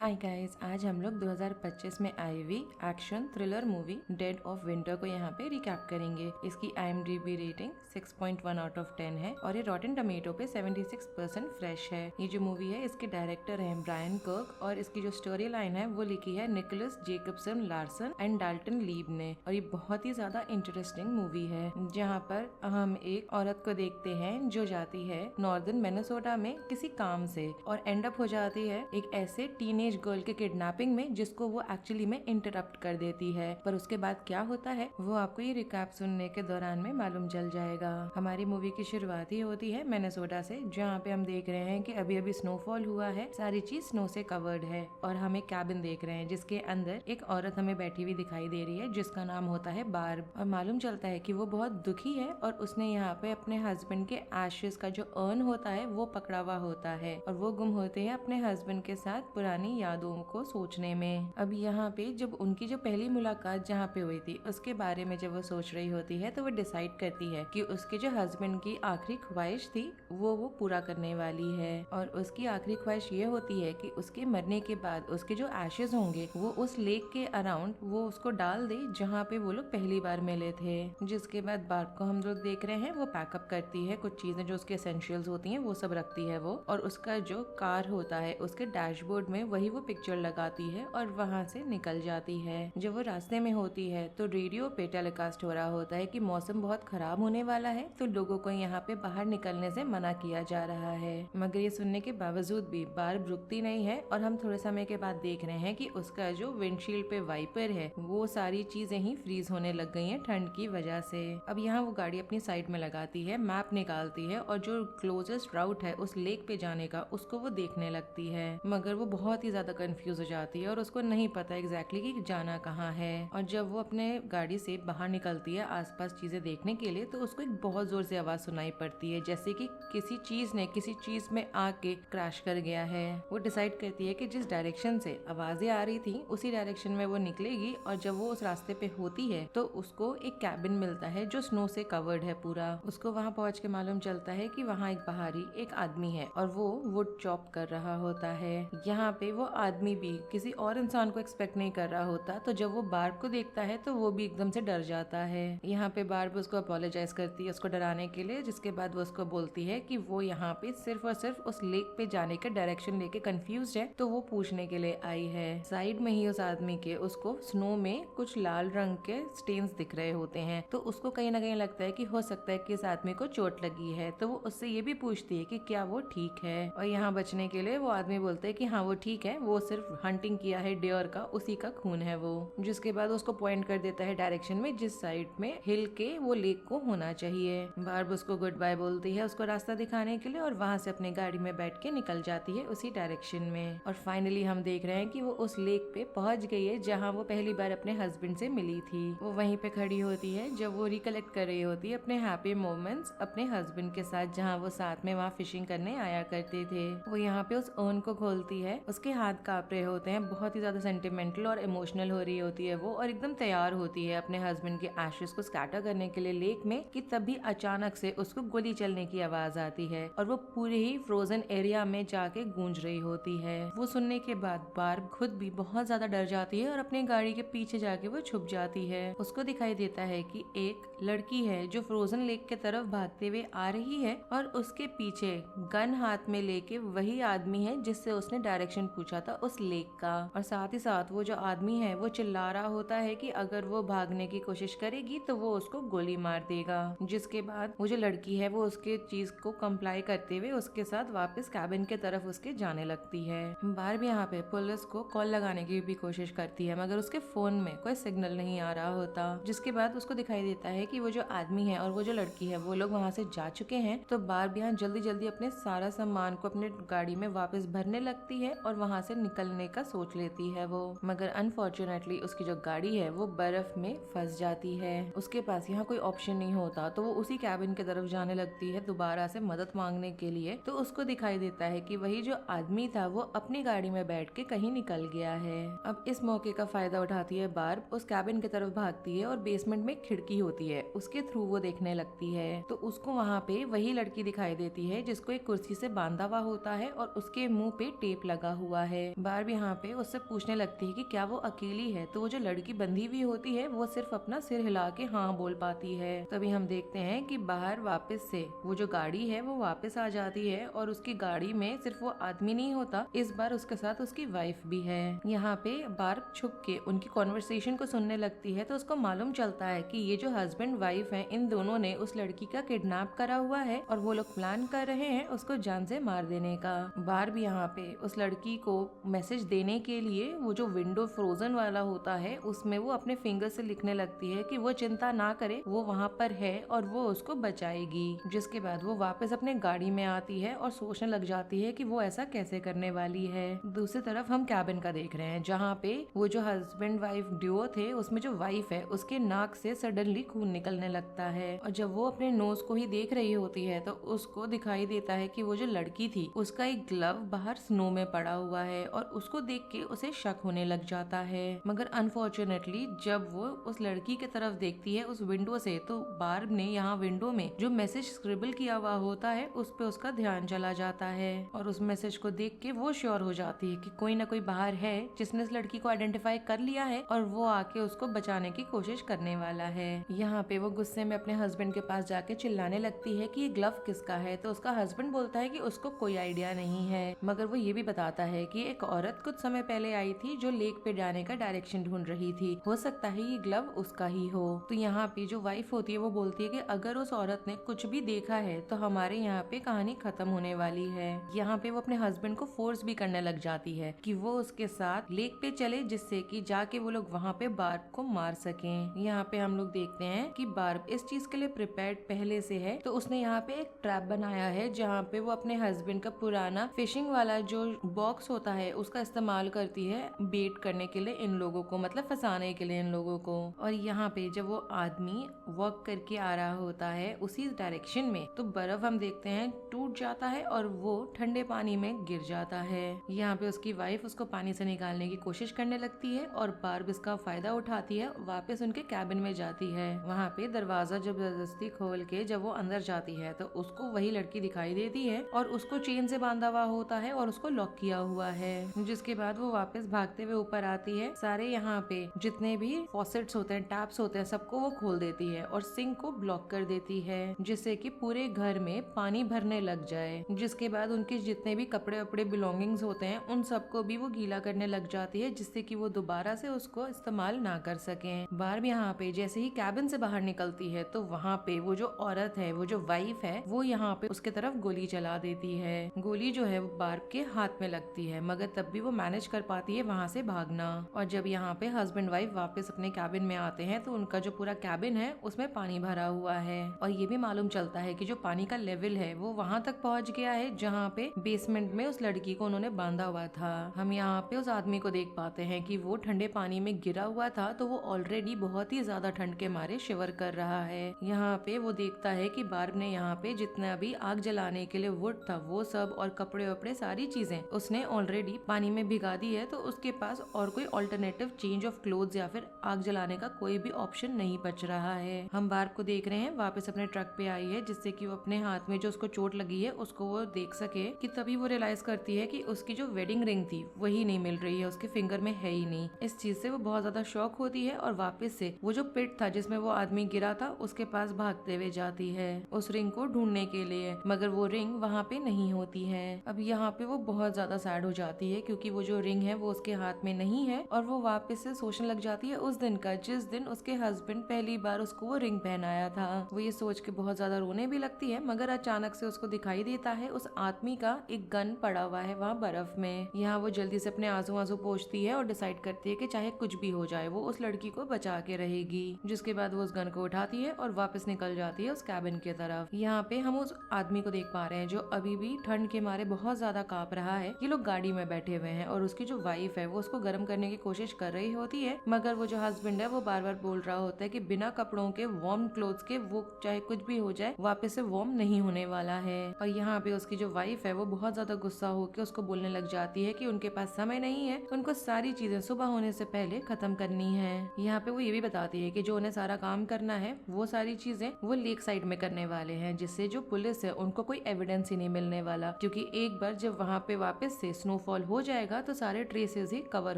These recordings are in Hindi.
हाय गाइस, आज हम लोग 2025 में आई हुई action thriller movie dead of winter को यहाँ पे रिकैप करेंगे। इसकी IMDb रेटिंग 6.1 आउट ऑफ 10 है और ये रॉटन टमेटो पे 76% फ्रेश है। ये जो मूवी है इसके डायरेक्टर हैं ब्रायन कर्क और इसकी जो स्टोरी लाइन है वो लिखी है Nicholas Jacobsen Larsen and Dalton Lieb ने। और ये बहुत ही ज्यादा इंटरेस्टिंग मूवी है जहाँ पर हम एक औरत को देखते हैं जो जाती है नॉर्दर्न मिनेसोटा में किसी काम से और एंड अप हो जाती है एक ऐसे टीनेज गर्ल के किडनैपिंग में जिसको वो एक्चुअली में इंटरप्ट कर देती है। पर उसके बाद क्या होता है वो आपको ये रिकैप सुनने के दौरान में मालूम चल जाएगा। हमारी मूवी की शुरुआत ही होती है मिनेसोटा से, जहाँ पे हम देख रहे हैं कि अभी अभी स्नोफॉल हुआ है, सारी चीज स्नो से कवर्ड है और हम एक कैबिन देख रहे हैं जिसके अंदर एक औरत हमें बैठी हुई दिखाई दे रही है जिसका नाम होता है बार्ब। और मालूम चलता है कि वो बहुत दुखी है और उसने यहाँ पे अपने हस्बैंड के एशेस का जो अर्न होता है वो पकड़ा हुआ होता है और वो गुम होते हैं अपने हस्बैंड के साथ पुरानी यादों को सोचने में। अब यहाँ पे जब उनकी जो पहली मुलाकात जहाँ पे हुई थी उसके बारे में जब वो सोच रही होती है तो वो डिसाइड करती है कि उसके जो हस्बैंड की आखिरी ख्वाहिश थी वो पूरा करने वाली है। और उसकी आखिरी ख्वाहिश ये होती है कि उसके मरने के बाद उसके जो एशेज होंगे वो उस लेक के अराउंड वो उसको डाल दे जहाँ पे वो लोग पहली बार मिले थे। जिसके बाद बार्ब को हम लोग देख रहे हैं वो पैकअप करती है, कुछ चीजें जो उसके एसेंशियल्स होती हैं वो सब रखती है वो, और उसका जो कार होता है उसके डैशबोर्ड में वही वो पिक्चर लगाती है और वहाँ से निकल जाती है। जब वो रास्ते में होती है तो रेडियो पे टेलीकास्ट हो रहा होता है कि मौसम बहुत खराब होने वाला है तो लोगों को यहाँ पे बाहर निकलने से मना किया जा रहा है। मगर ये सुनने के बावजूद भी बार्ब रुकती नहीं है और हम थोड़े समय के बाद देख रहे हैं कि उसका जो विंडशील्ड पे वाइपर है वो सारी चीजें ही फ्रीज होने लग गई हैं ठंड की वजह से। अब यहाँ वो गाड़ी अपनी साइड में लगाती है, मैप निकालती है और जो क्लोजेस्ट राउट है उस लेक पे जाने का उसको वो देखने लगती है। मगर वो बहुत ही ज्यादा कंफ्यूज हो जाती है और उसको नहीं पता एग्जैक्टली कि जाना कहाँ है। और जब वो अपने गाड़ी से बाहर निकलती है आसपास चीजें देखने के लिए तो उसको एक बहुत जोर से आवाज सुनाई पड़ती है जैसे कि किसी चीज ने किसी चीज में आके क्रैश कर गया है। वो डिसाइड करती है कि जिस डायरेक्शन से आवाजें आ रही थी उसी डायरेक्शन में वो निकलेगी और जब वो उस रास्ते पे होती है तो उसको एक कैबिन मिलता है जो स्नो से कवर्ड है पूरा। उसको वहाँ पहुँच के मालूम चलता है कि वहाँ एक बाहरी एक आदमी है और वो वुड चॉप कर रहा होता है। यहाँ पे वो आदमी भी किसी और इंसान को एक्सपेक्ट नहीं कर रहा होता तो जब वो बार्ब को देखता है तो वो भी एकदम से डर जाता है। यहाँ पे बार्ब उसको अपोलोजाइज करती है उसको डराने के लिए, जिसके बाद वो उसको बोलती है कि वो यहाँ पे सिर्फ और सिर्फ उस लेक पे जाने का डायरेक्शन लेके कंफ्यूज है तो वो पूछने के लिए आई है। साइड में ही उस आदमी के उसको स्नो में कुछ लाल रंग के स्टेन्स दिख रहे होते हैं तो उसको कहीं ना कहीं लगता है कि हो सकता है कि इस आदमी को चोट लगी है तो वो उससे ये भी पूछती है कि क्या वो ठीक है। और यहाँ बचने के लिए वो आदमी बोलता है कि हाँ वो ठीक है, वो सिर्फ हंटिंग किया है डियर का, उसी का खून है वो। जिसके बाद उसको पॉइंट कर देता है डायरेक्शन में जिस साइड में हिल के वो लेक को होना चाहिए। बार्ब उसको गुड बाय बोलती है उसको रास्ता दिखाने के लिए और वहाँ से अपनी गाड़ी में बैठ के निकल जाती है उसी डायरेक्शन में। और फाइनली हम देख रहे हैं कि वो उस लेक पे पहुंच गई है जहाँ वो पहली बार अपने हस्बैंड से मिली थी। वो वहीं पे खड़ी होती है जब वो रिकलेक्ट कर रही होती है अपने हैप्पी मोमेंट्स अपने हस्बैंड के साथ जहाँ वो साथ में वहाँ फिशिंग करने आया करते थे। वो यहाँ पे उस अर्न को खोलती है, उसके हाथ कांप रहे होते हैं, बहुत ही ज्यादा सेंटिमेंटल और इमोशनल हो रही होती है वो और एकदम तैयार होती है अपने हस्बैंड के एशेस को स्कैटर करने के लिए लेक में कि तभी अचानक से उसको गोली चलने की आवाज आती है और वो पूरे ही फ्रोजन एरिया में जाके गूंज रही होती है। वो सुनने के बाद बार्ब खुद भी बहुत ज्यादा डर जाती है और अपनी गाड़ी के पीछे जाके वो छुप जाती है। उसको दिखाई देता है कि एक लड़की है जो फ्रोजन लेक के तरफ भागते हुए आ रही है और उसके पीछे गन हाथ में लेके वही आदमी है जिससे उसने डायरेक्शन पूछा था उस लेक का। और साथ ही साथ वो जो आदमी है वो चिल्ला रहा होता है कि अगर वो भागने की कोशिश करेगी तो वो उसको गोली मार देगा। जिसके बाद वो जो लड़की है वो उसके चीज को कंप्लाई करते हुए उसके साथ वापस कैबिन के तरफ उसके जाने लगती है। बार्ब यहाँ पे पुलिस को कॉल लगाने की भी कोशिश करती है मगर उसके फोन में कोई सिग्नल नहीं आ रहा होता। जिसके बाद उसको दिखाई देता है कि वो जो आदमी है और वो जो लड़की है वो लोग वहाँ से जा चुके हैं। तो बार्ब यहाँ जल्दी जल्दी अपने सारा सामान को अपने गाड़ी में वापस भरने लगती है और वहाँ से निकलने का सोच लेती है वो। मगर अनफॉर्चुनेटली उसकी जो गाड़ी है वो बर्फ में फंस जाती है। उसके पास यहाँ कोई ऑप्शन नहीं होता तो वो उसी कैबिन की तरफ जाने लगती है दोबारा से मदद मांगने के लिए। तो उसको दिखाई देता है कि वही जो आदमी था वो अपनी गाड़ी में बैठ के कहीं निकल गया है। अब इस मौके का फायदा उठाती है बार्ब, उस कैबिन की तरफ भागती है और बेसमेंट में खिड़की होती है उसके थ्रू वो देखने लगती है। तो उसको वहाँ पे वही लड़की दिखाई देती है जिसको एक कुर्सी से बांधा हुआ होता है और उसके मुंह पे टेप लगा हुआ है। बार्ब यहाँ पे उससे पूछने लगती है कि क्या वो अकेली है, तो वो जो लड़की बंधी हुई होती है वो सिर्फ अपना सिर हिला के हाँ बोल पाती है। तभी हम देखते हैं कि बाहर वापस से वो जो गाड़ी है वो वापस आ जाती है और उसकी गाड़ी में सिर्फ वो आदमी नहीं होता, इस बार उसके साथ उसकी वाइफ भी है। यहाँ पे बार्ब छुप के उनकी कॉन्वर्सेशन को सुनने लगती है तो उसको मालूम चलता है कि ये जो हस्बैंड वाइफ है इन दोनों ने उस लड़की का किडनैप करा हुआ है और वो लोग प्लान कर रहे हैं उसको जान से मार देने का। बार्ब यहाँ पे उस लड़की को मैसेज देने के लिए वो जो विंडो फ्रोजन वाला होता है उसमें वो अपने फिंगर से लिखने लगती है कि वो चिंता ना करे, वो वहाँ पर है और वो उसको बचाएगी। जिसके बाद वो वापस अपने गाड़ी में आती है और सोचने लग जाती है कि वो ऐसा कैसे करने वाली है। दूसरी तरफ हम कैबिन का देख रहे हैं जहाँ पे वो जो हस्बैंड वाइफ ड्यूओ थे उसमें जो वाइफ है उसके नाक से सडनली खून निकलने लगता है और जब वो अपने नोज को ही देख रही होती है तो उसको दिखाई देता है कि वो जो लड़की थी उसका एक ग्लव बाहर स्नो में पड़ा हुआ है और उसको देख के उसे शक होने लग जाता है। मगर अनफॉर्चुनेटली जब वो उस लड़की की तरफ देखती है उस विंडो से तो बार्ब ने यहाँ विंडो में जो मैसेज स्क्रिबल किया हुआ होता है उस पे उसका ध्यान चला जाता है और उस मैसेज को देख के वो श्योर हो जाती है कि कोई ना कोई बाहर है जिसने इस लड़की को आइडेंटिफाई कर लिया है और वो आके उसको बचाने की कोशिश करने वाला है। यहाँ पे वो गुस्से में अपने हस्बैंड के पास जाके चिल्लाने लगती है कि ये ग्लव किसका है, तो उसका हस्बैंड बोलता है कि उसको कोई आइडिया नहीं है, मगर वो ये भी बताता है कि एक औरत कुछ समय पहले आई थी जो लेक पे जाने का डायरेक्शन ढूंढ रही थी, हो सकता है ये ग्लव उसका ही हो। तो यहाँ पे जो वाइफ होती है वो बोलती है कि अगर उस औरत ने कुछ भी देखा है तो हमारे यहाँ पे कहानी खत्म होने वाली है। यहाँ पे वो अपने हस्बैंड को फोर्स भी करने लग जाती है कि वो उसके साथ लेक पे चले जिससे कि जाके वो लोग वहाँ पे बार्ब को मार सकें। यहाँ पे हम लोग देखते हैं कि बार्ब इस चीज के लिए प्रिपेयर्ड पहले से है, तो उसने यहाँ पे एक ट्रैप बनाया है जहाँ पे वो अपने हस्बैंड का पुराना फिशिंग वाला जो बॉक्स होता है उसका इस्तेमाल करती है बेट करने के लिए इन लोगों को, मतलब फंसाने के लिए इन लोगों को। और यहाँ पे जब वो आदमी वॉक करके आ रहा होता है उसी डायरेक्शन में तो बर्फ हम देखते हैं टूट जाता है और वो ठंडे पानी में गिर जाता है। यहाँ पे उसकी वाइफ उसको पानी से निकालने की कोशिश करने लगती है और बार्ब इसका फायदा उठाती है, वापस उनके कैबिन में जाती है। वहाँ पे दरवाजा जबरदस्ती खोल के जब वो अंदर जाती है तो उसको वही लड़की दिखाई देती है और उसको चेन से बांधा हुआ होता है और उसको लॉक किया हुआ है। जिसके बाद वो वापस भागते हुए ऊपर आती है, सारे यहाँ पे जितने भी फॉसेट्स होते हैं, टैप्स होते हैं, सबको वो खोल देती है और सिंक को ब्लॉक कर देती है जिससे कि पूरे घर में पानी भरने लग जाए। जिसके बाद उनके जितने भी कपड़े वपड़े बिलोंगिंग्स होते हैं उन सबको भी वो गीला करने लग जाती है जिससे कि वो दोबारा से उसको इस्तेमाल ना कर सकें। बार्ब यहाँ पे जैसे ही कैबिन से बाहर निकलती है तो वहाँ पे वो जो औरत है, वो जो वाइफ है, वो यहाँ पे उसके तरफ गोली चला देती है। गोली जो है वो बार्ब के हाथ में लगती है मगर तब भी वो मैनेज कर पाती है वहाँ से भागना। और जब यहाँ पे हस्बैंड वाइफ वापस अपने कैबिन में आते हैं तो उनका जो पूरा कैबिन है उसमें पानी भरा हुआ है और ये भी मालूम चलता है कि जो पानी का लेवल है वो वहाँ तक पहुँच गया है जहाँ पे बेसमेंट में उस लड़की को उन्होंने बांधा हुआ था। हम यहाँ पे उस आदमी को देख पाते हैं कि वो ठंडे पानी में गिरा हुआ था तो वो ऑलरेडी बहुत ही ज्यादा ठंड के मारे शिवर कर रहा है। यहाँ पे वो देखता है कि बार्ब ने यहाँ पे जितना भी आग जलाने के लिए वुड था वो सब और कपड़े वपड़े सारी चीजें उसने ऑलरेडी पानी में भिगा दी है, तो उसके पास और कोई ऑल्टरनेटिव चेंज ऑफ क्लोथ्स या फिर आग जलाने का कोई भी ऑप्शन नहीं बच रहा है। हम बार्ब को देख रहे हैं वापस अपने ट्रक पे आई है जिससे कि वो अपने हाथ में जो उसको चोट लगी है उसको वो देख सके। कि तभी वो रियलाइज करती है कि उसकी जो वेडिंग रिंग थी वही नहीं मिल रही है, उसके फिंगर में है ही नहीं। इस चीज से वो बहुत ज्यादा शॉक होती है और वापस से वो जो पिट था जिसमें वो आदमी गिरा था उसके पास भागते हुए जाती है उस रिंग को ढूंढने के लिए, मगर वो रिंग वहाँ पे नहीं होती है। अब यहाँ पे वो बहुत ज्यादा सैड हो जाती है क्योंकि वो जो रिंग है वो उसके हाथ में नहीं है और वो वापस से सोचने लग जाती है उस दिन का जिस दिन उसके हस्बैंड पहली बार उसको वो रिंग पहनाया था। वो ये सोच के बहुत ज्यादा रोने भी लगती है मगर अचानक से उसको दिखाई देता है उस आदमी का एक गन पड़ा हुआ है वहाँ बर्फ में। यहाँ वो जल्दी से अपने आंसू पोंछती है और डिसाइड करती है कि चाहे कुछ भी हो जाए वो उस लड़की को बचा के रहेगी। जिसके बाद वो उस गन को उठाती है और वापस निकल जाती है उस कैबिन की तरफ। यहाँ पे हम उस आदमी को देख पा रहे हैं जो अभी भी ठंड के मारे बहुत ज्यादा कांप रहा है। ये लोग गाड़ी में बैठे हुए हैं और उसकी जो वाइफ है वो उसको गर्म करने की कोशिश कर रही होती है, मगर वो जो हस्बैंड है वो बार बार बोल रहा होता है कि बिना कपड़ों के, वार्म क्लोथ्स के, वो चाहे कुछ भी हो जाए वापस से वार्म नहीं होने वाला है। और यहाँ पे उसकी जो वाइफ है वो बहुत ज्यादा गुस्सा होकर उसको बोलने लग जाती है कि उनके पास समय नहीं है, उनको सारी चीजें सुबह होने से पहले खत्म करनी है। यहाँ पे वो ये भी बताती है कि जो उन्हें सारा काम करना है वो सारी चीजें वो लेक साइड में करने वाले हैं जिससे जो पुलिस है उनको कोई एविडेंस ही नहीं मिलने वाला, क्योंकि एक बार जब वहाँ पे वापस से स्नो स्नोफॉल हो जाएगा तो सारे ट्रेसेस ही कवर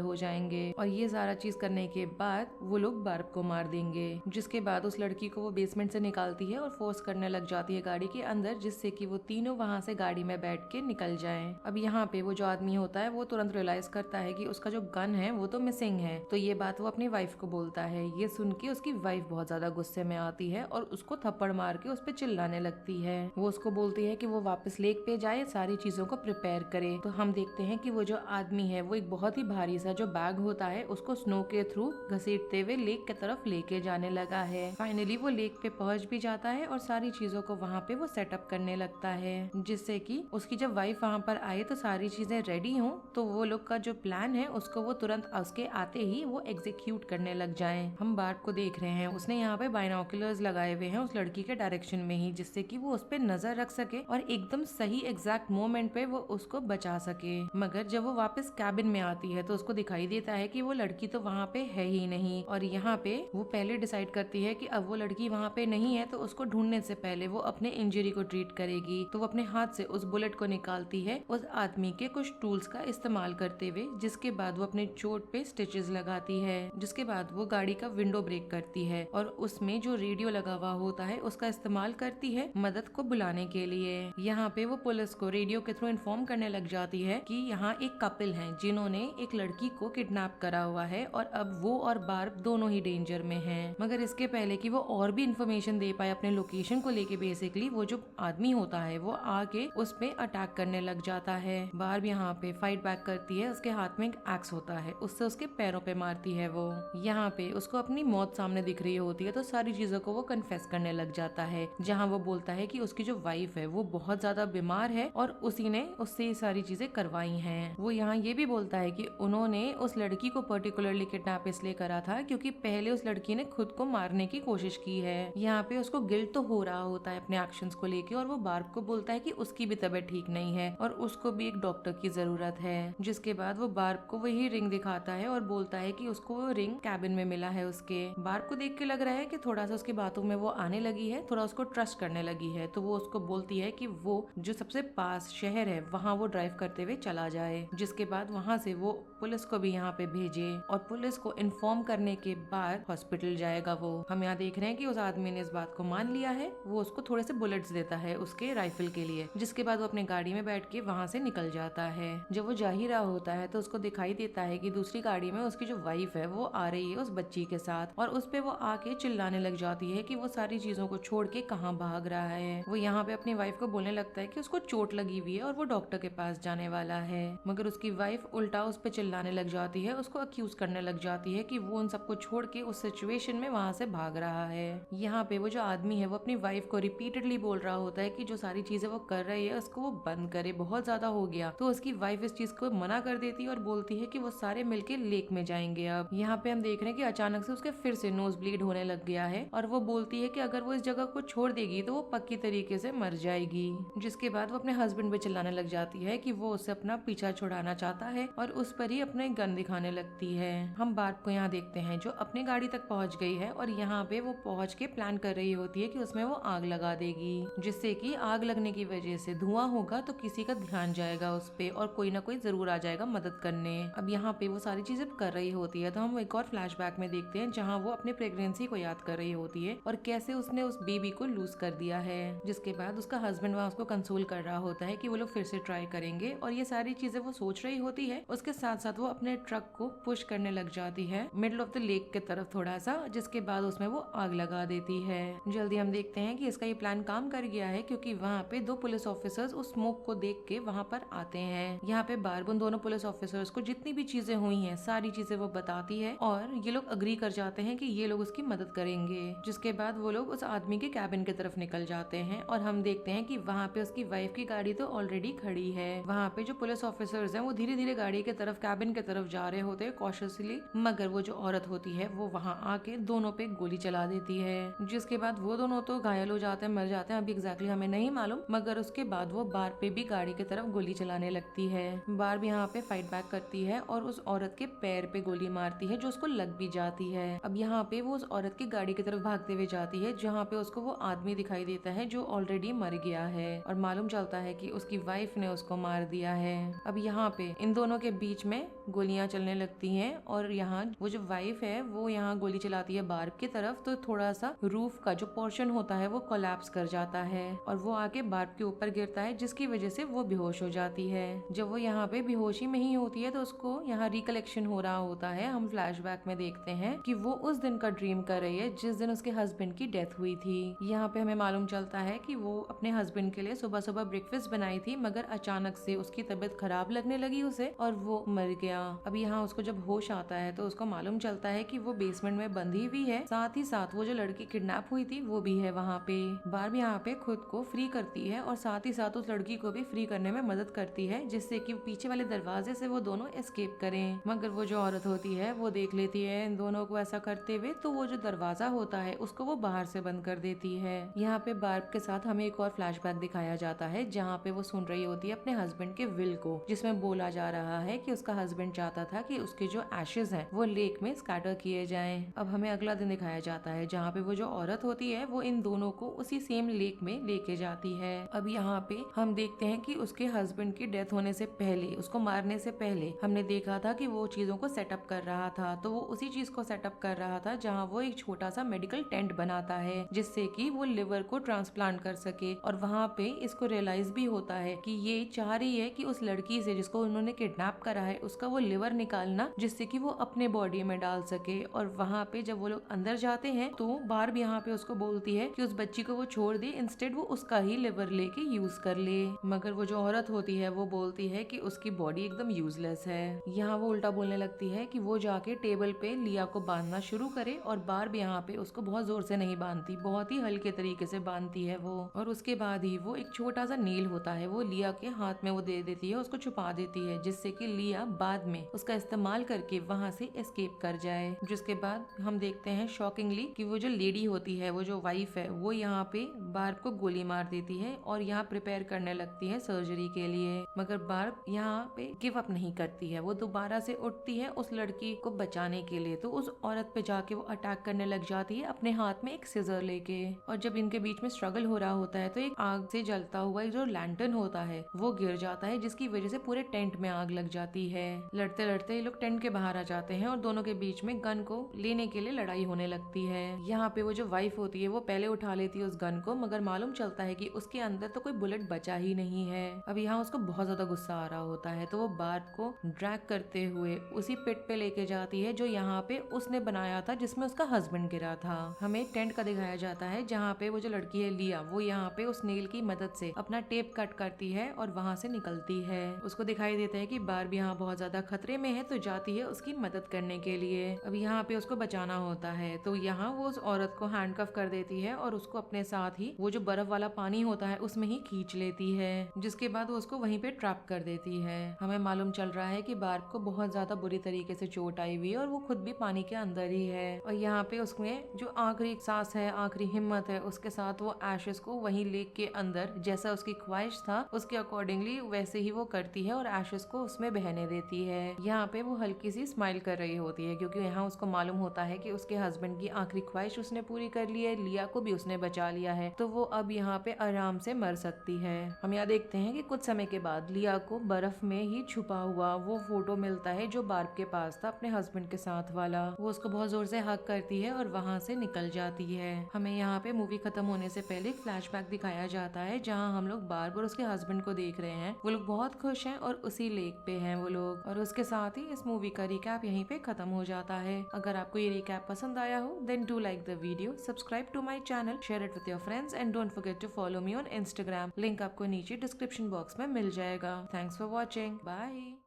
हो जाएंगे। और ये सारा चीज करने के बाद वो लोग बार्ब को मार देंगे। जिसके बाद उस लड़की को वो बेसमेंट से निकालती है और फोर्स करने लग जाती है गाड़ी के अंदर, जिससे कि वो तीनों वहां से गाड़ी में बैठ के निकल जाएं। अब यहाँ पे वो जो आदमी होता है वो तुरंत रियलाइज करता है कि उसका जो गन है वो तो मिसिंग है। तो ये बात वो अपनी वाइफ को बोलता है। ये सुन के उसकी वाइफ बहुत ज्यादा गुस्से में आती है और उसको थप्पड़ मार के उस पर चिल्लाने लगती है। वो उसको बोलती है कि वो वापस लेक पे जाए, सारी चीजों को प्रिपेयर करे। तो हम देखते हैं कि वो जो आदमी है वो एक बहुत ही भारी सा जो बैग होता है उसको स्नो के थ्रू घसीटते हुए लेक की तरफ लेके जाने लगा है। फाइनली वो लेक पे पहुंच भी जाता है और सारी चीजों को वहाँ पे वो सेटअप करने लगता है, जिससे कि उसकी जब वाइफ वहाँ पर आए तो सारी चीजें रेडी हों, तो वो लोग का जो प्लान है उसको वो तुरंत उसके आते ही वो एग्जीक्यूट करने लग जाएं। हम बार्ब को देख रहे हैं, उसने यहाँ पे बाइनोकुलर्स लगाए हुए हैं उस लड़की के डायरेक्शन में ही, जिससे कि वो उस पे नजर रख सके और एकदम सही एग्जैक्ट मोमेंट पे वो उसको बचा सके। मगर जब वो वापस कैबिन में आती है तो उसको दिखाई देता है कि वो लड़की तो वहाँ पे है ही नहीं। और यहाँ पे वो पहले डिसाइड करती है कि अब वो लड़की वहाँ पे नहीं है तो उसको ढूंढने से पहले वो अपने इंजरी को ट्रीट करेगी। तो वो अपने हाथ से उस बुलेट को निकालती है उस आदमी के कुछ टूल्स का इस्तेमाल करते हुए, जिसके बाद वो अपने चोट पे स्टिचेस लगाती है। जिसके बाद वो गाड़ी का विंडो ब्रेक करती है और उसमें जो रेडियो लगा हुआ होता है उसका इस्तेमाल करती है मदद को बुलाने के लिए। यहाँ पे वो पुलिस को रेडियो के थ्रू इन्फॉर्म करने लग जाती है कि यहाँ एक कपल है जिन्होंने एक लड़की को किडनैप करा हुआ है और अब वो और बार्ब दोनों ही डेंजर में हैं। मगर इसके पहले कि वो और भी इन्फॉर्मेशन दे पाए अपने लोकेशन को लेके, बेसिकली वो जो आदमी होता है वो आके उस पे अटैक करने लग जाता है। बार्ब यहाँ पे फाइट बैक करती है, उसके हाथ में एक एक्स होता है, उससे उसके पैरों पे मारती है। वो यहाँ पे उसको अपनी मौत सामने दिख रही होती है तो सारी चीजों को वो कन्फेस करने लग जाता है, जहाँ वो बोलता है कि उसकी जो वाइफ है वो बहुत ज्यादा बीमार है और उसी ने उससे ये सारी चीजें करवाई हैं। वो यहाँ ये भी बोलता है कि उन्होंने उस लड़की को पर्टिकुलरली किडनैप इसलिए करा था क्योंकि पहले उस लड़की ने खुद को मारने की कोशिश की है। यहाँ पे उसको गिल्ट तो हो रहा होता है अपने एक्शंस को लेके और वो बार्ब को बोलता है कि उसकी भी तबीयत ठीक नहीं है और उसको भी एक डॉक्टर की जरूरत है। जिसके बाद वो बार्ब को वही रिंग दिखाता है और बोलता है कि उसको वो रिंग कैबिन में मिला है उसके। बार्ब को देख के लग रहा है कि थोड़ा सा उसकी बातों में वो आने लगी है, थोड़ा उसको ट्रस्ट करने लगी है। तो वो उसको बोलती है कि वो जो सबसे पास शहर है वहाँ वो ड्राइव करते हुए चला जाए। जिसके बाद वहाँ से वो पुलिस को भी यहाँ पे भेजे और पुलिस को इन्फॉर्म करने के बाद हॉस्पिटल जाएगा। वो हम यहाँ देख रहे हैं कि उस आदमी ने इस बात को मान लिया है। वो उसको थोड़े से बुलेट्स देता है उसके राइफल के लिए, जिसके बाद वो अपने गाड़ी में बैठ के वहाँ से निकल जाता है। जब वो जा ही रहा होता है तो उसको दिखाई देता है कि दूसरी गाड़ी में उसकी जो वाइफ है वो आ रही है उस बच्ची के साथ और उस पे वो आके चिल्लाने लग जाती है कि वो सारी चीजों को छोड़ के कहाँ भाग रहा है। वो यहाँ पे अपनी वाइफ को बोलने लगता है कि उसको चोट लगी हुई है और वो डॉक्टर के पास जाने वाला है। मगर उसकी वाइफ उल्टा उस पे चिल्लाने लग जाती है, उसको अक्यूज करने लग जाती है कि वो उन सबको छोड़ के उस सिचुएशन में वहाँ से भाग रहा है। यहाँ पे वो जो आदमी है वो अपनी वाइफ को रिपीटेडली बोल रहा होता है कि जो सारी चीजें वो कर रही है उसको वो बंद करे, बहुत ज्यादा हो गया। तो उसकी वाइफ इस चीज को मना कर देती है और बोलती है कि वो सारे मिलके लेक में जाएंगे। अब यहाँ पे हम देख रहे हैं कि अचानक से उसके फिर से नोज ब्लीड होने लग गया है और वो बोलती है कि अगर वो इस जगह को छोड़ देगी तो वो पक्की तरीके से मर जाएगी। जिसके बाद वो अपने हस्बैंड पे चिल्लाने लग जाती है कि वो उससे अपना पीछा छुड़ाना चाहता है और उस पर ही अपने गन दिखाने लगती है। हम बार्ब को यहाँ देखते हैं जो अपनी गाड़ी तक पहुँच गई है और यहाँ पे वो पहुँच के प्लान कर रही होती है कि उसमें वो आग लगा देगी, जिससे कि आग लगने की वजह से धुआं होगा तो किसी का ध्यान जाएगा उस पे और कोई ना कोई जरूर आ जाएगा मदद करने। अब यहाँ पे वो सारी चीजें कर रही होती है तो हम एक और फ्लैशबैक में देखते हैं जहाँ वो अपने प्रेगनेंसी को याद कर रही होती है और कैसे उसने उस बेबी को लूज कर दिया है। जिसके बाद उसका हस्बैंड वहाँ उसको कंसोल कर रहा होता है कि वो लोग फिर से ट्राई करेंगे और ये सारी चीजें वो सोच रही होती है। उसके साथ साथ वो अपने ट्रक को पुश करने लग जाती है मिडल ऑफ द लेक की तरफ थोड़ा सा, जिसके बाद उसमें वो आग लगा देती है। जल्दी हम देखते हैं कि इसका ये प्लान काम कर गया है क्योंकि वहाँ पे दो पुलिस ऑफिसर्स उस स्मोक को देख के वहाँ पर आते हैं। यहाँ पे बार्ब उन दोनों पुलिस ऑफिसर्स को जितनी भी चीजें हुई हैं सारी चीजें वो बताती है और ये लोग अग्री कर जाते हैं कि ये लोग उसकी मदद करेंगे। जिसके बाद वो लोग उस आदमी के कैबिन की तरफ निकल जाते हैं और हम देखते हैं कि वहाँ पे उसकी वाइफ की गाड़ी तो ऑलरेडी खड़ी है। वहाँ पे जो पुलिस ऑफिसर्स हैं वो धीरे धीरे गाड़ी की तरफ कैबिन की तरफ जा रहे होते हैं कॉशियसली, मगर वो जो औरत होती है वो वहाँ आके दोनों पे गोली चला देती है। जिसके बाद वो दोनों तो घायल हो जाते हैं, मर जाते हैं, अभी एग्जैक्टली हमें नहीं मालूम। मगर उसके बाद वो बार्ब पे भी गाड़ी की तरफ गोली चलाने लगती है। बार्ब यहाँ पे फाइट बैक करती है और उस औरत के पैर पे गोली मारती है जो उसको लग भी जाती है। अब यहाँ पे वो उस औरत की गाड़ी की तरफ भागते हुए जाती है जहाँ पे उसको वो आदमी दिखाई देता है जो ऑलरेडी मर गया है और मालूम चलता है कि उसकी वाइफ ने उसको मार दिया है। अब यहाँ पे इन दोनों के बीच में गोलियां चलने लगती हैं और यहाँ वो जो वाइफ है वो यहाँ गोली चलाती है बार्ब की तरफ, तो थोड़ा सा रूफ का जो पोर्शन होता है वो कोलैप्स कर जाता है और वो आके बार्ब के ऊपर गिरता है, जिसकी वजह से वो बेहोश हो जाती है। जब वो यहाँ पे बेहोशी में ही होती है तो उसको यहाँ रिकलेक्शन हो रहा होता है। हम फ्लैशबैक में देखते हैं कि वो उस दिन का ड्रीम कर रही है जिस दिन उसके हस्बैंड की डेथ हुई थी। यहाँ पे हमें मालूम चलता है कि वो अपने हस्बैंड के लिए सुबह सुबह ब्रेकफास्ट बनाई थी, मगर अचानक से उसकी तबीयत खराब लगने लगी उसे और वो मर गया। अब यहाँ उसको जब होश आता है तो उसको मालूम चलता है कि वो बेसमेंट में बंधी हुई है, साथ ही साथ वो जो लड़की किडनैप हुई थी वो भी है वहाँ पे। बार्ब यहाँ पे खुद को फ्री करती है और साथ ही साथ उस लड़की को भी फ्री करने में मदद करती है, जिससे कि पीछे वाले दरवाजे से वो दोनों एस्केप करें। मगर वो जो औरत होती है वो देख लेती है इन दोनों को ऐसा करते हुए, तो वो जो दरवाजा होता है उसको वो बाहर से बंद कर देती है। यहाँ पे बार्ब के साथ हमें एक और फ्लैशबैक दिखाया जाता है जहाँ पे वो सुन रही होती है अपने हस्बैंड के विल को, जिसमें बोला जा रहा है कि उसका हस्बैंड चाहता था कि उसके जो एशेज हैं वो लेक में स्कैटर किए जाएं। अब हमें अगला दिन दिखाया जाता है जहाँ पे वो जो औरत होती है वो इन दोनों को उसी सेम लेक में लेके जाती है। अब यहाँ पे हम देखते हैं कि उसके हस्बैंड की डेथ होने से पहले, उसको मारने से पहले हमने देखा था कि वो चीजों को सेटअप कर रहा था, तो वो उसी चीज को सेटअप कर रहा था जहाँ वो एक छोटा सा मेडिकल टेंट बनाता है जिससे कि वो लिवर को ट्रांसप्लांट कर सके। और वहाँ पे इसको रियलाइज भी होता है कि ये चाह रही है कि उस लड़की से जिसको उन्होंने किडनैप करा है उसका वो लिवर निकालना, जिससे कि वो अपने बॉडी में डाल सके। और वहाँ पे जब वो लोग अंदर जाते हैं तो बार्ब यहाँ पे उसको बोलती है कि उस बच्ची को वो छोड़ दे, इंस्टेड वो उसका ही लिवर लेके यूज कर ले। मगर वो जो औरत होती है वो बोलती है कि उसकी बॉडी एकदम यूजलेस है। यहाँ वो उल्टा बोलने लगती है कि वो जाके टेबल पे लिया को बांधना शुरू करे और बार्ब यहाँ पे उसको बहुत जोर से नहीं बांधती, बहुत ही हल्के तरीके से बांधती है वो। और उसके बाद ही वो एक छोटा सा नील होता है वो लिया के हाथ में वो दे देती है, उसको छुपा देती है, जिससे कि लिया बाद में उसका इस्तेमाल करके वहाँ से एस्केप कर जाए। जिसके बाद हम देखते हैं शॉकिंगली कि वो जो लेडी होती है, वो जो वाइफ है, वो यहाँ पे बार्ब को गोली मार देती है और यहाँ प्रिपेयर करने लगती है सर्जरी के लिए। मगर बार्ब यहाँ पे गिव अप नहीं करती है, वो दोबारा से उठती है उस लड़की को बचाने के लिए। तो उस औरत पे जाके वो अटैक करने लग जाती है अपने हाथ में एक सिजर लेके। और जब इनके बीच में स्ट्रगल हो रहा होता है तो एक आग से जलता हुआ एक जो लैंटर्न होता है वो गिर जाता है, जिसकी वजह से पूरे टेंट में आग लग जाती है। लड़ते लड़ते ये लोग टेंट के बाहर आ जाते हैं और दोनों के बीच में गन को लेने के लिए लड़ाई होने लगती है। यहाँ पे वो जो वाइफ होती है वो पहले उठा लेती है उस गन को, मगर मालूम चलता है कि उसके अंदर तो कोई बुलेट बचा ही नहीं है। अब यहाँ उसको बहुत ज्यादा गुस्सा आ रहा होता है, तो वो बार्ब को ड्रैग करते हुए उसी पिट पे लेके जाती है जो यहाँ पे उसने बनाया था जिसमें उसका हस्बैंड गिरा था। हमें एक टेंट का दिखाया जाता है जहाँ पे वो जो लड़की है लिया, वो यहाँ पे उस नेल की मदद से अपना टेप कट करती है और वहाँ से निकलती है। उसको दिखाई देता है कि बार्ब यहाँ बहुत ज्यादा खतरे में है, तो जाती है उसकी मदद करने के लिए। अब यहाँ पे उसको बचाना होता है, तो यहाँ वो उस औरत को हैंडकफ कर देती है और उसको अपने साथ ही वो जो बर्फ वाला पानी होता है उसमें ही खींच लेती है, जिसके बाद वो उसको वहीं पे ट्रैप कर देती है। हमें मालूम चल रहा है कि बार्ब को बहुत ज्यादा बुरी तरीके से चोट आई हुई है और वो खुद भी पानी के अंदर ही है। और यहाँ पे उसमें जो आखिरी सांस है, आखिरी हिम्मत है, उसके साथ वो एशेस को वहीं लेक के अंदर, जैसा उसकी ख्वाहिश था उसके अकॉर्डिंगली वैसे ही वो करती है और एशेस को उसमें बहने देती है। यहाँ पे वो हल्की सी स्माइल कर रही होती है क्योंकि यहाँ उसको मालूम होता है कि उसके हस्बैंड की आखिरी ख्वाहिश उसने पूरी कर ली है, लिया को भी उसने बचा लिया है, तो वो अब यहाँ पे आराम से मर सकती है। हम यहाँ देखते हैं कि कुछ समय के बाद लिया को बर्फ में ही छुपा हुआ वो फोटो मिलता है जो बार्ब के पास था अपने हस्बैंड के साथ वाला। वो उसको बहुत जोर से हग करती है और वहाँ से निकल जाती है। हमें यहाँ पे मूवी खत्म होने से पहले एक फ्लैशबैक दिखाया जाता है जहाँ हम लोग बार्ब और उसके हस्बैंड को देख रहे हैं। वो लोग बहुत खुश हैं और उसी लेक पे हैं वो लोग। और उसके साथ ही इस मूवी का रिकैप यहीं पे खत्म हो जाता है। अगर आपको ये रिकैप पसंद आया हो then do like the video, subscribe to my channel, share it with your friends and don't forget to follow me on Instagram. Link आपको नीचे डिस्क्रिप्शन बॉक्स में मिल जाएगा। Thanks for watching, bye.